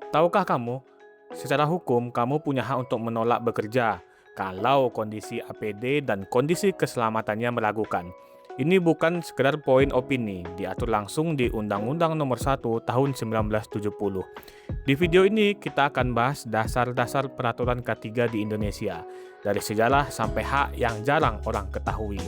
Tahukah kamu, secara hukum kamu punya hak untuk menolak bekerja kalau kondisi APD dan kondisi keselamatannya meragukan. Ini bukan sekedar poin opini, diatur langsung di Undang-Undang Nomor 1 Tahun 1970. Di video ini kita akan bahas dasar-dasar peraturan K3 di Indonesia, dari sejarah sampai hak yang jarang orang ketahui.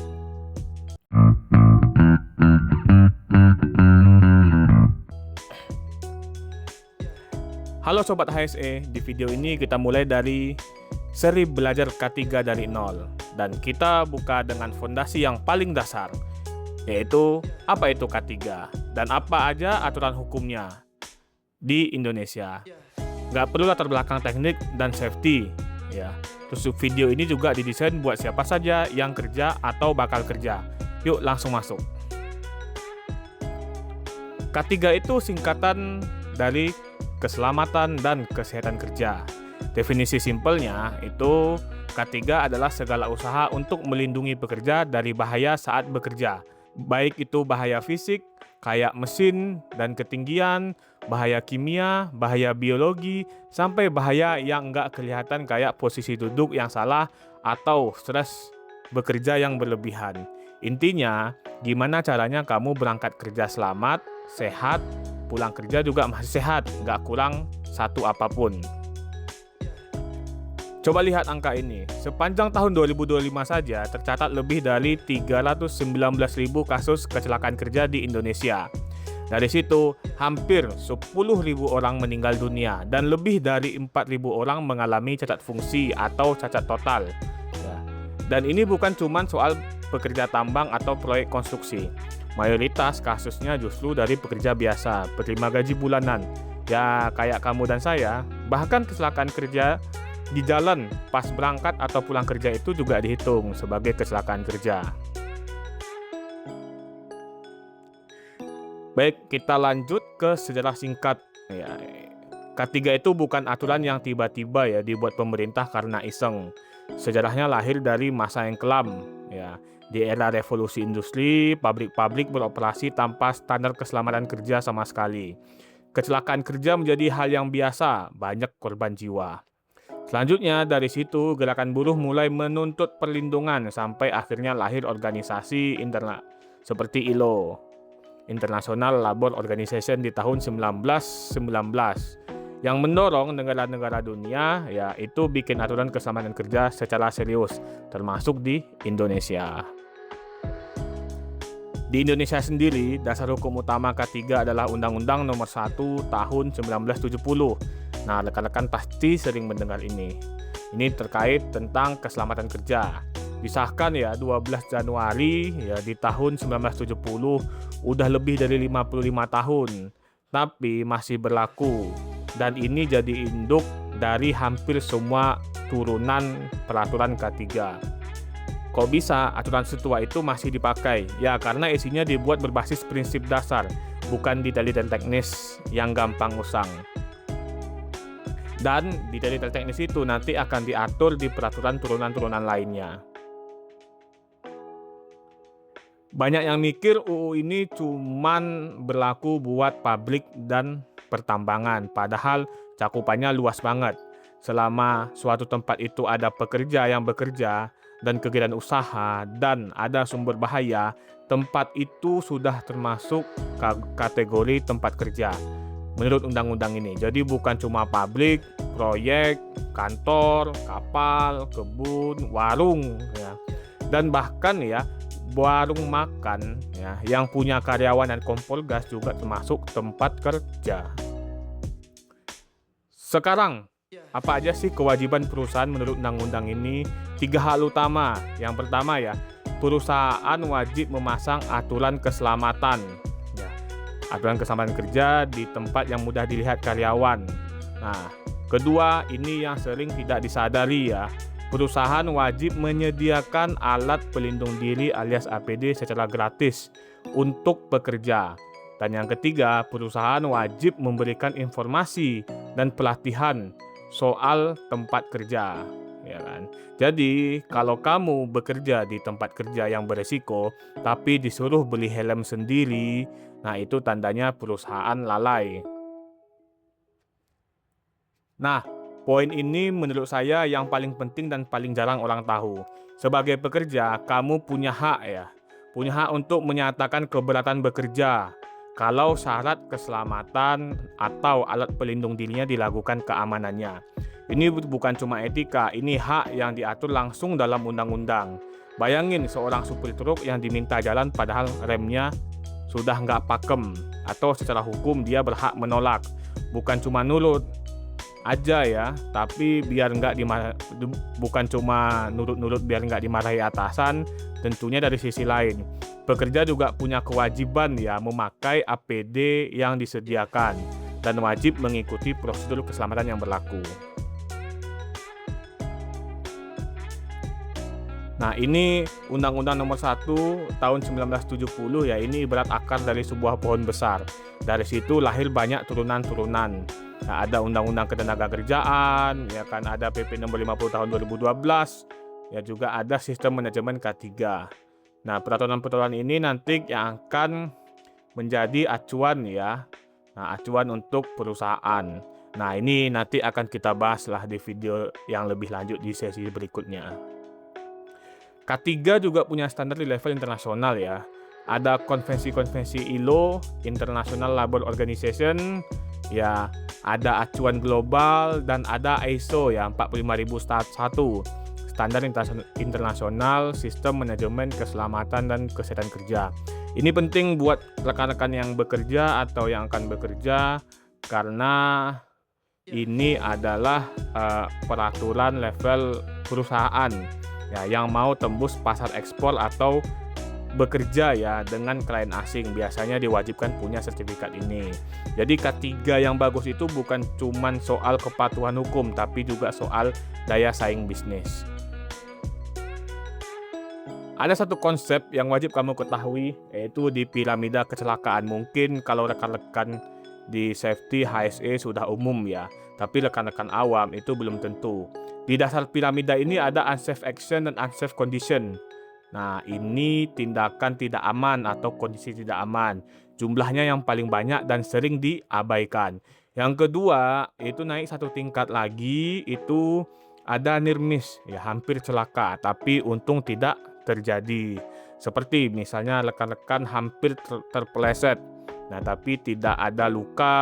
Halo Sobat HSE, di video ini kita mulai dari seri belajar K3 dari nol. Dan kita buka dengan fondasi yang paling dasar, yaitu apa itu K3 dan apa aja aturan hukumnya di Indonesia. Nggak perlu latar belakang teknik dan safety, ya. Terus video ini juga didesain buat siapa saja yang kerja atau bakal kerja. Yuk langsung masuk. K3 itu singkatan dari keselamatan dan kesehatan kerja. Definisi simpelnya itu K3 adalah segala usaha untuk melindungi pekerja dari bahaya saat bekerja. Baik itu bahaya fisik, kayak mesin dan ketinggian, bahaya kimia, bahaya biologi, sampai bahaya yang nggak kelihatan kayak posisi duduk yang salah atau stres bekerja yang berlebihan. Intinya, gimana caranya kamu berangkat kerja selamat, sehat, pulang kerja juga masih sehat, nggak kurang satu apapun. Coba lihat angka ini, sepanjang tahun 2025 saja tercatat lebih dari 319.000 kasus kecelakaan kerja di Indonesia. Dari situ, hampir 10.000 orang meninggal dunia dan lebih dari 4.000 orang mengalami cacat fungsi atau cacat total. Ya. Dan ini bukan cuma soal pekerja tambang atau proyek konstruksi. Mayoritas kasusnya justru dari pekerja biasa, penerima gaji bulanan. Ya, kayak kamu dan saya, bahkan kecelakaan kerja di jalan pas berangkat atau pulang kerja itu juga dihitung sebagai kecelakaan kerja. Baik, kita lanjut ke sejarah singkat. Ya, K3 itu bukan aturan yang tiba-tiba ya dibuat pemerintah karena iseng. Sejarahnya lahir dari masa yang kelam. Ya, di era revolusi industri, pabrik-pabrik beroperasi tanpa standar keselamatan kerja sama sekali. Kecelakaan kerja menjadi hal yang biasa, banyak korban jiwa. Selanjutnya, dari situ gerakan buruh mulai menuntut perlindungan sampai akhirnya lahir organisasi internal seperti ILO, International Labour Organization di tahun 1919 yang mendorong negara-negara dunia yaitu bikin aturan keselamatan kerja secara serius, termasuk di Indonesia. Di Indonesia sendiri, dasar hukum utama K3 adalah Undang-Undang Nomor 1 Tahun 1970. Nah, rekan-rekan pasti sering mendengar ini. Ini terkait tentang keselamatan kerja. Disahkan ya 12 Januari ya di tahun 1970, udah lebih dari 55 tahun, tapi masih berlaku. Dan ini jadi induk dari hampir semua turunan peraturan K3. Kok bisa aturan setua itu masih dipakai? Ya karena isinya dibuat berbasis prinsip dasar, bukan detail-detail teknis yang gampang usang. Dan detail-detail teknis itu nanti akan diatur di peraturan turunan-turunan lainnya. Banyak yang mikir UU ini cuman berlaku buat pabrik dan pertambangan, padahal cakupannya luas banget. Selama suatu tempat itu ada pekerja yang bekerja dan kegiatan usaha dan ada sumber bahaya, tempat itu sudah termasuk kategori tempat kerja menurut undang-undang ini. Jadi bukan cuma pabrik, proyek, kantor, kapal, kebun, warung ya. Dan bahkan ya warung makan ya yang punya karyawan dan kompor gas juga termasuk tempat kerja. Sekarang, apa aja sih kewajiban perusahaan menurut undang-undang ini? 3 hal utama. Yang pertama ya, perusahaan wajib memasang aturan keselamatan. Ya, aturan keselamatan kerja di tempat yang mudah dilihat karyawan. Nah, kedua, ini yang sering tidak disadari ya. Perusahaan wajib menyediakan alat pelindung diri alias APD secara gratis untuk pekerja. Dan yang ketiga, perusahaan wajib memberikan informasi dan pelatihan soal tempat kerja, ya kan? Jadi, kalau kamu bekerja di tempat kerja yang beresiko, tapi disuruh beli helm sendiri, nah itu tandanya perusahaan lalai. Nah, poin ini menurut saya yang paling penting dan paling jarang orang tahu. Sebagai pekerja, kamu punya hak ya. Punya hak untuk menyatakan keberatan bekerja kalau syarat keselamatan atau alat pelindung dirinya dilakukan keamanannya. Ini bukan cuma etika, ini hak yang diatur langsung dalam undang-undang. Bayangin seorang supir truk yang diminta jalan padahal remnya sudah nggak pakem, atau secara hukum dia berhak menolak. Bukan cuma nurut aja ya, tapi biar nggak bukan cuma nurut-nurut biar nggak dimarahi atasan, tentunya dari sisi lain. Pekerja juga punya kewajiban ya memakai APD yang disediakan dan wajib mengikuti prosedur keselamatan yang berlaku. Nah, ini Undang-Undang Nomor 1 Tahun 1970 ya, ini ibarat akar dari sebuah pohon besar. Dari situ lahir banyak turunan-turunan. Nah, ada Undang-Undang Ketenagakerjaan, ya kan, ada PP Nomor 50 Tahun 2012, ya juga ada Sistem Manajemen K3. Nah, peraturan-peraturan ini nanti yang akan menjadi acuan ya. Nah, acuan untuk perusahaan. Nah, ini nanti akan kita bahas lah di video yang lebih lanjut di sesi berikutnya. K3 juga punya standar di level internasional ya. Ada konvensi-konvensi ILO, International Labour Organization, ya, ada acuan global dan ada ISO ya 45001 standar internasional sistem manajemen keselamatan dan kesehatan kerja. Ini penting buat rekan-rekan yang bekerja atau yang akan bekerja karena ini adalah peraturan level perusahaan ya yang mau tembus pasar ekspor atau bekerja ya dengan klien asing, biasanya diwajibkan punya sertifikat ini. Jadi K3 yang bagus itu bukan cuman soal kepatuhan hukum tapi juga soal daya saing bisnis. Ada satu konsep yang wajib kamu ketahui, yaitu di piramida kecelakaan. Mungkin kalau rekan-rekan di safety HSE sudah umum ya, tapi rekan-rekan awam itu belum tentu. Di dasar piramida ini ada unsafe action dan unsafe condition. Nah, ini tindakan tidak aman atau kondisi tidak aman. Jumlahnya yang paling banyak dan sering diabaikan. Yang kedua, itu naik satu tingkat lagi, itu ada near miss, ya hampir celaka, tapi untung tidak terjadi. Seperti misalnya rekan-rekan hampir terpeleset. Nah, tapi tidak ada luka,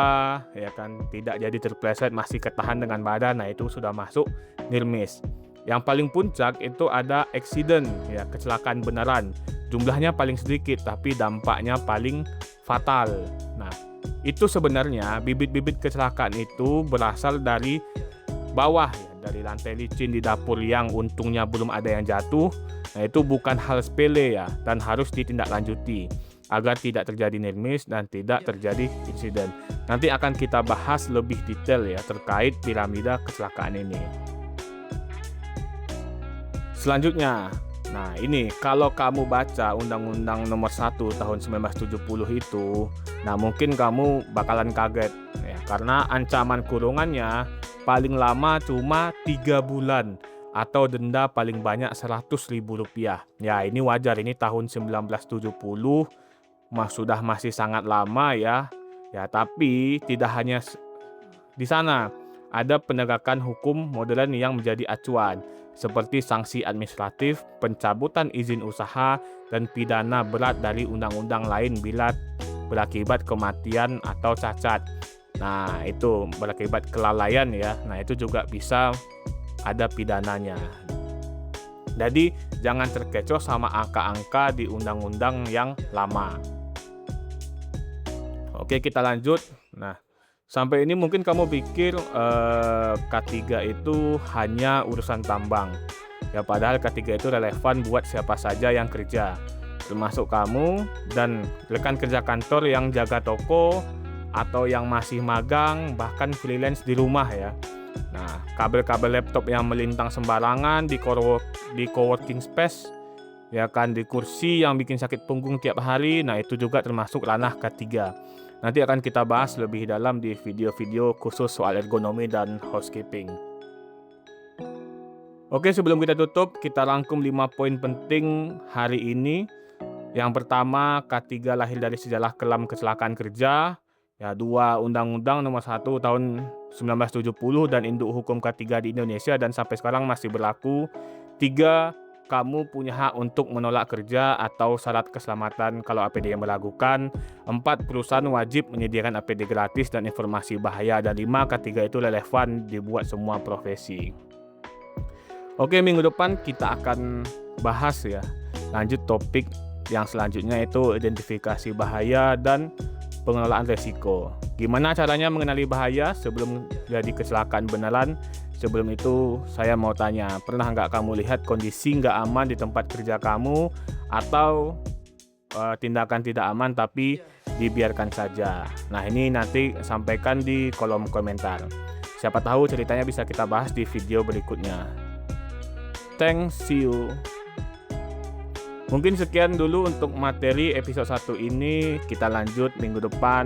ya kan, tidak jadi terpeleset, masih ketahan dengan badan. Nah, itu sudah masuk near miss. Yang paling puncak itu ada accident, ya kecelakaan beneran. Jumlahnya paling sedikit, tapi dampaknya paling fatal. Nah, itu sebenarnya bibit-bibit kecelakaan itu berasal dari bawah, ya, dari lantai licin di dapur yang untungnya belum ada yang jatuh. Nah, itu bukan hal sepele ya, dan harus ditindaklanjuti agar tidak terjadi near miss dan tidak terjadi insiden. Nanti akan kita bahas lebih detail ya terkait piramida kecelakaan ini. Selanjutnya, nah ini kalau kamu baca Undang-Undang Nomor 1 Tahun 1970 itu, nah mungkin kamu bakalan kaget ya, karena ancaman kurungannya paling lama cuma 3 bulan atau denda paling banyak Rp100.000. Ya, ini wajar, ini tahun 1970 sudah masih sangat lama ya. Ya, tapi tidak hanya di sana. Ada penegakan hukum modern yang menjadi acuan, seperti sanksi administratif, pencabutan izin usaha, dan pidana berat dari undang-undang lain bila berakibat kematian atau cacat. Nah, itu berakibat kelalaian ya. Nah, itu juga bisa ada pidananya. Jadi, jangan terkecoh sama angka-angka di undang-undang yang lama. Oke, kita lanjut. Nah, sampai ini mungkin kamu pikir K3 itu hanya urusan tambang. Ya, padahal K3 itu relevan buat siapa saja yang kerja, termasuk kamu dan rekan kerja kantor yang jaga toko atau yang masih magang, bahkan freelance di rumah ya. Nah, kabel-kabel laptop yang melintang sembarangan di coworking space, ya kan, di kursi yang bikin sakit punggung tiap hari, nah itu juga termasuk ranah K3. Nanti akan kita bahas lebih dalam di video-video khusus soal ergonomi dan housekeeping. Oke, sebelum kita tutup, kita rangkum 5 poin penting hari ini. Yang pertama, K3 lahir dari sejarah kelam kecelakaan kerja. Ya, 2 Undang-Undang Nomor 1 Tahun 1970 dan Induk Hukum ke-3 di Indonesia dan sampai sekarang masih berlaku. 3, kamu punya hak untuk menolak kerja atau syarat keselamatan kalau APD yang meragukan. 4, perusahaan wajib menyediakan APD gratis dan informasi bahaya. Dan 5, ketiga itu relevan dibuat semua profesi. Oke, minggu depan kita akan bahas ya, lanjut topik yang selanjutnya itu identifikasi bahaya dan pengelolaan resiko. Gimana caranya mengenali bahaya sebelum jadi kecelakaan beneran? Sebelum itu saya mau tanya, pernah nggak kamu lihat kondisi nggak aman di tempat kerja kamu atau tindakan tidak aman tapi dibiarkan saja? Nah, ini nanti sampaikan di kolom komentar. Siapa tahu ceritanya bisa kita bahas di video berikutnya. Thanks, see you. Mungkin sekian dulu untuk materi episode 1 ini. Kita lanjut minggu depan